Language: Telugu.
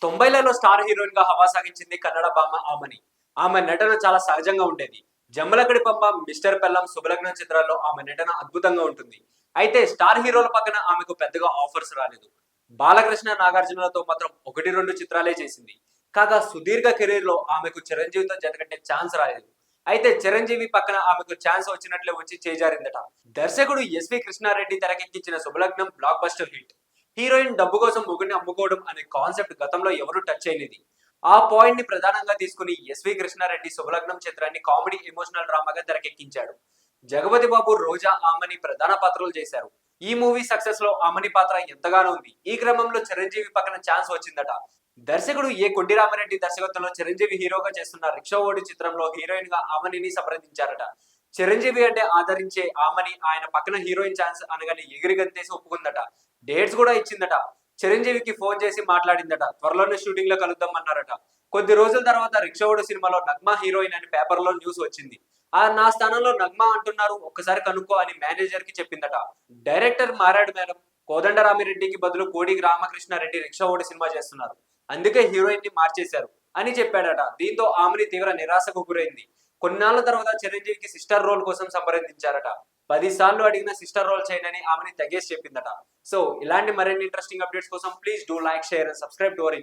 90లలో స్టార్ హీరోయిన్ గా హవా సాగించింది కన్నడ భామ ఆమని. ఆమె నటన చాలా సహజంగా ఉండేది. జమ్మలకడి పంప, మిస్టర్ పెల్లం, శుభలగ్నం చిత్రాల్లో ఆమె నటన అద్భుతంగా ఉంటుంది. అయితే స్టార్ హీరోల పక్కన ఆమెకు పెద్దగా ఆఫర్స్ రాలేదు. బాలకృష్ణ, నాగార్జునలతో మాత్రం 1-2 చిత్రాలే చేసింది. కాగా సుదీర్ఘ కెరీర్ లో ఆమెకు చిరంజీవితో జతకట్టే ఛాన్స్ రాలేదు. అయితే చిరంజీవి పక్కన ఆమెకు ఛాన్స్ వచ్చినట్లే వచ్చి చేజారిందట. దర్శకుడు ఎస్వి కృష్ణారెడ్డి తెరకెక్కించిన Subhalagnam block buster hit. Heroine డబ్బు కోసం మొగుడిని అమ్ముకోవడం అనే కాన్సెప్ట్ గతంలో ఎవరూ టచ్ చేయలేదు. ఆ పాయింట్ ని ప్రధానంగా తీసుకుని ఎస్వి కృష్ణారెడ్డి శుభలగ్నం చిత్రాన్ని కామెడీ ఎమోషనల్ డ్రామాగా తెరకెక్కించాడు. జగపతి బాబు, రోజా, ఆమని ప్రధాన పాత్రలు చేశారు. ఈ మూవీ సక్సెస్ లో ఆమని పాత్ర ఎంతగానో ఉంది. ఈ క్రమంలో చిరంజీవి పక్కన ఛాన్స్ వచ్చిందట. దర్శకుడు కొండి రామిరెడ్డి దర్శకత్వంలో చిరంజీవి హీరోగా చేస్తున్న రిక్షా ఓడి చిత్రంలో హీరోయిన్ గా ఆమనిని సంప్రదించారట. చిరంజీవి అంటే ఆదరించే ఆమని ఆయన పక్కన హీరోయిన్ ఛాన్స్ అనగానే ఎగిరి గంతేసి ఒప్పుకుందట. డేట్స్ కూడా ఇచ్చిందట. చిరంజీవికి ఫోన్ చేసి మాట్లాడిందట. త్వరలోనే షూటింగ్ లో కలుద్దాం అన్నారట. కొద్ది రోజుల తర్వాత రిక్షావుడు సినిమాలో నగ్మా హీరోయిన్ అని పేపర్లో న్యూస్ వచ్చింది. నా స్థానంలో నగ్మా అంటున్నారు, ఒక్కసారి కనుక్కో అని మేనేజర్ కి చెప్పిందట. డైరెక్టర్ మారాడు మేడం. కోదండరామిరెడ్డికి బదులు కోడి రామకృష్ణారెడ్డి రిక్షావుడి సినిమా చేస్తున్నారు, అందుకే హీరోయిన్ ని మార్చేశారు అని చెప్పాడట. దీంతో ఆమెని తీవ్ర నిరాశకు గురైంది. కొన్నాళ్ల తర్వాత చిరంజీవికి సిస్టర్ రోల్ కోసం సంప్రదించారట. 10 సార్లు అడిగిన సిస్టర్ రోల్ చేయనని ఆమెని తెగేసి చెప్పిందట. సో ఇలాంటి మరిన్ని ఇంట్రెస్టింగ్ అప్డేట్స్ కోసం please do like, share and subscribe to our